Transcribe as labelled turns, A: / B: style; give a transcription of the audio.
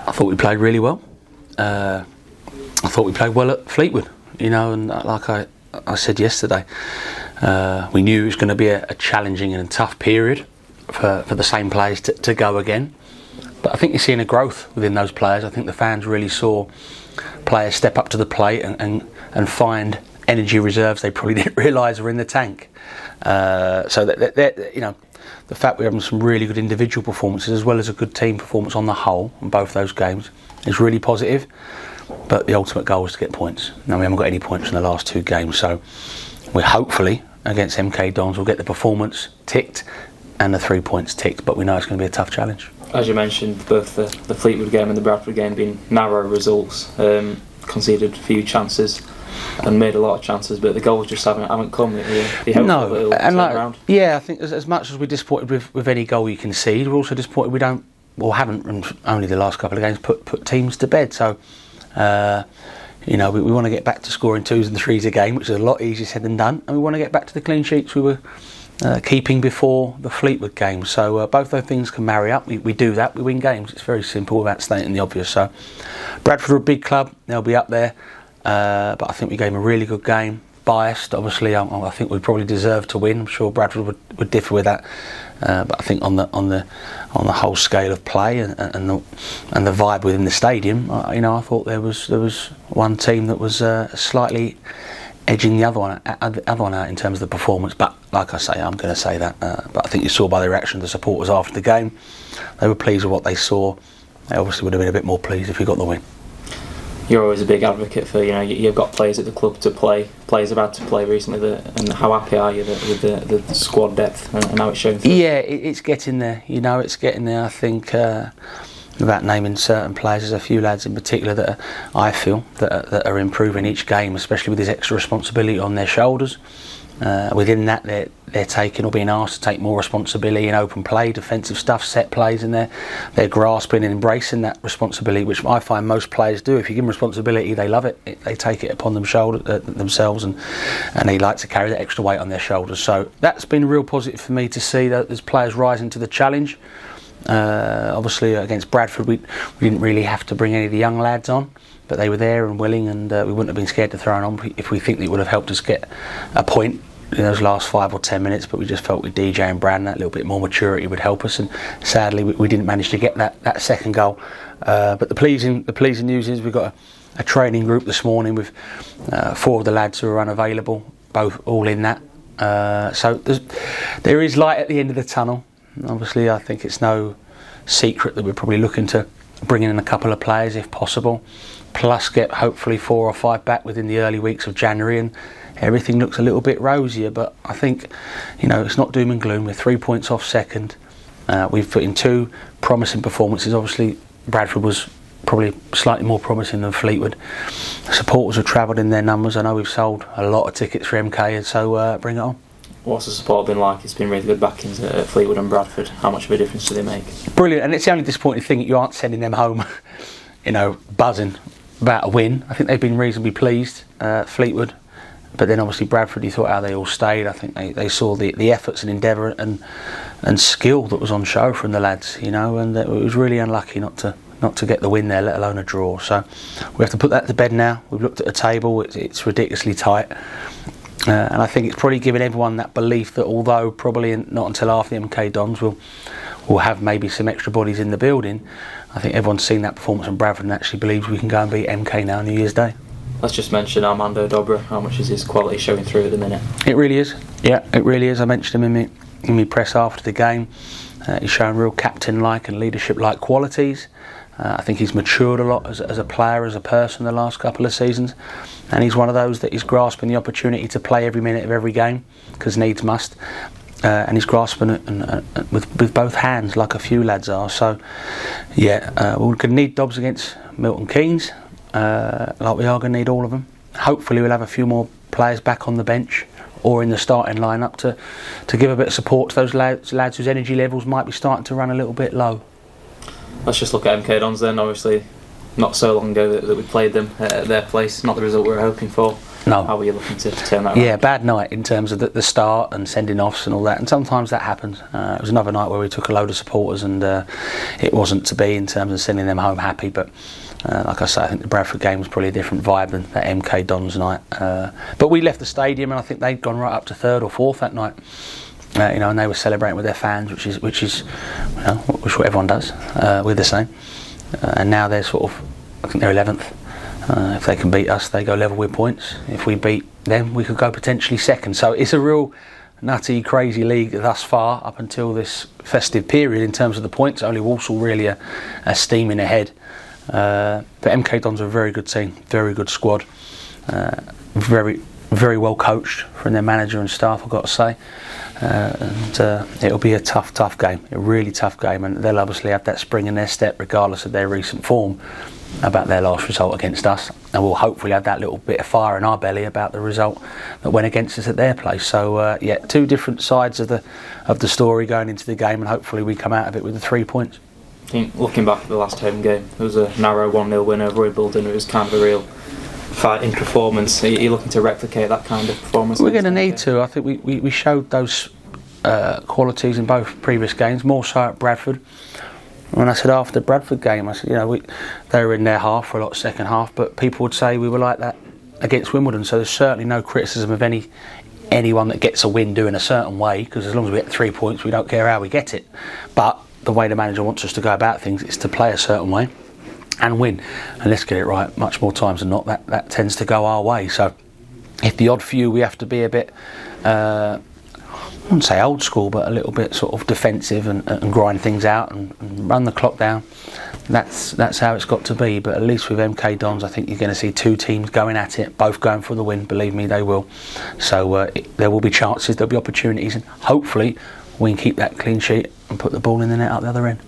A: I thought we played really well. I thought we played well at Fleetwood, and like I said yesterday, we knew it was going to be a challenging and a tough period for the same players to go again. But I think you're seeing a growth within those players. I think the fans really saw players step up to the plate and find energy reserves they probably didn't realise were in the tank. So that the fact we're having some really good individual performances as well as a good team performance on the whole in both those games is really positive. But the ultimate goal is to get points. Now we haven't got any points in the last 2 games, so we're hopefully against MK Dons we'll get the performance ticked and the 3 points ticked. But we know it's going to be a tough challenge.
B: As you mentioned, both the Fleetwood game and the Bradford game being narrow results, conceded a few chances and made a lot of chances, but the goals just haven't come.
A: No, and I think as much as we're disappointed with any goal you concede, we're also disappointed we don't, or haven't, only the last couple of games, put teams to bed. So, we want to get back to scoring 2s and 3s a game, which is a lot easier said than done, and we want to get back to the clean sheets we were keeping before the Fleetwood game. So both those things can marry up. We do that, we win games. It's very simple without stating the obvious. So Bradford are a big club, they'll be up there, but I think we gave them a really good game. Biased, obviously, I think we probably deserved to win. I'm sure Bradford would differ with that, but I think on the whole scale of play and the vibe within the stadium, I thought there was one team that was slightly edging the other one out in terms of the performance. But like I say, I'm going to say that. But I think you saw by the reaction of the supporters after the game, they were pleased with what they saw. They obviously would have been a bit more pleased if we got the win.
B: You're always a big advocate for, you've got players at the club to play. Players have had to play recently. And how happy are you with the squad depth and how it's showing through?
A: Yeah, it's getting there. It's getting there. I think, without naming certain players, there's a few lads in particular that I feel that are improving each game, especially with this extra responsibility on their shoulders. Within that, they're taking or being asked to take more responsibility in open play, defensive stuff, set plays, and they're grasping and embracing that responsibility, which I find most players do. If you give them responsibility, they love it. They take it upon themselves, and they like to carry that extra weight on their shoulders. So that's been real positive for me to see that there's players rising to the challenge. Obviously, against Bradford, we didn't really have to bring any of the young lads on, but they were there and willing, and we wouldn't have been scared to throw it on if we think it would have helped us get a point in those last 5 or 10 minutes. But we just felt with DJ and Brandon that little bit more maturity would help us, and sadly we didn't manage to get that second goal. But the pleasing news is we've got a training group this morning with 4 of the lads who are unavailable, both all in that. So there is light at the end of the tunnel. Obviously, I think it's no secret that we're probably looking to bring in a couple of players if possible, plus get hopefully 4 or 5 back within the early weeks of January, and everything looks a little bit rosier. But I think, it's not doom and gloom. We're 3 points off second. We've put in 2 promising performances. Obviously, Bradford was probably slightly more promising than Fleetwood. Supporters have travelled in their numbers. I know we've sold a lot of tickets for MK, and so bring it on. What's
B: the support been like? It's been really good backings at Fleetwood and Bradford. How much of a difference do they make?
A: Brilliant, and it's the only disappointing thing that you aren't sending them home, buzzing about a win. I think they've been reasonably pleased, Fleetwood. But then obviously Bradford, you thought how they all stayed. I think they saw the efforts and endeavour and skill that was on show from the lads, and it was really unlucky not to get the win there, let alone a draw. So we have to put that to bed now. We've looked at the table, it's ridiculously tight. And I think it's probably given everyone that belief that although probably not until after the MK Dons we'll have maybe some extra bodies in the building, I think everyone's seen that performance from Bradford and actually believes we can go and beat MK now New Year's Day.
B: Let's just mention Armando Dobra. How much is his quality showing through at the minute?
A: It really is. Yeah, it really is. I mentioned him in my press after the game. He's showing real captain-like and leadership-like qualities. I think he's matured a lot as a player, as a person, the last couple of seasons, and he's one of those that is grasping the opportunity to play every minute of every game because needs must, and he's grasping it with both hands like a few lads are. So yeah, we're going to need Dobbs against Milton Keynes, like we are going to need all of them. Hopefully we'll have a few more players back on the bench or in the starting lineup to give a bit of support to those lads whose energy levels might be starting to run a little bit low.
B: Let's just look at MK Dons then. Obviously, not so long ago that we played them at their place. Not the result we were hoping for.
A: No.
B: How were you looking to turn that around?
A: Yeah, bad night in terms of the start and sending offs and all that, and sometimes that happens. It was another night where we took a load of supporters and it wasn't to be in terms of sending them home happy, but like I say, I think the Bradford game was probably a different vibe than that MK Dons night. But we left the stadium and I think they'd gone right up to third or fourth that night. And they were celebrating with their fans, which is what everyone does. We're the same, and now they're sort of, I think they're 11th. If they can beat us, they go level with points. If we beat them, we could go potentially second. So it's a real nutty, crazy league thus far up until this festive period in terms of the points. Only Walsall really are steaming ahead. But MK Dons are a very good team, very good squad, very, very well coached from their manager and staff, I've got to say. And it'll be a tough game, a really tough game, and they'll obviously have that spring in their step regardless of their recent form about their last result against us, and we'll hopefully have that little bit of fire in our belly about the result that went against us at their place. So two different sides of the story going into the game, and hopefully we come out of it with the 3 points.
B: I think looking back at the last home game, it was a narrow 1-0 win over Wimbledon. It was kind of a real fighting performance. Are you looking to replicate that kind of performance?
A: We're going to need to. I think we showed those qualities in both previous games, more so at Bradford. When I said after the Bradford game, I said, they were in their half for a lot of second half, but people would say we were like that against Wimbledon. So there's certainly no criticism of anyone that gets a win doing a certain way, because as long as we get 3 points, we don't care how we get it. But the way the manager wants us to go about things is to play a certain way and win. And let's get it right, much more times than not, that tends to go our way. So if the odd few we have to be a bit, I wouldn't say old school, but a little bit sort of defensive and grind things out and run the clock down, that's how it's got to be. But at least with MK Dons, I think you're going to see two teams going at it, both going for the win. Believe me, they will. So there will be chances, there'll be opportunities, and hopefully we can keep that clean sheet and put the ball in the net up the other end.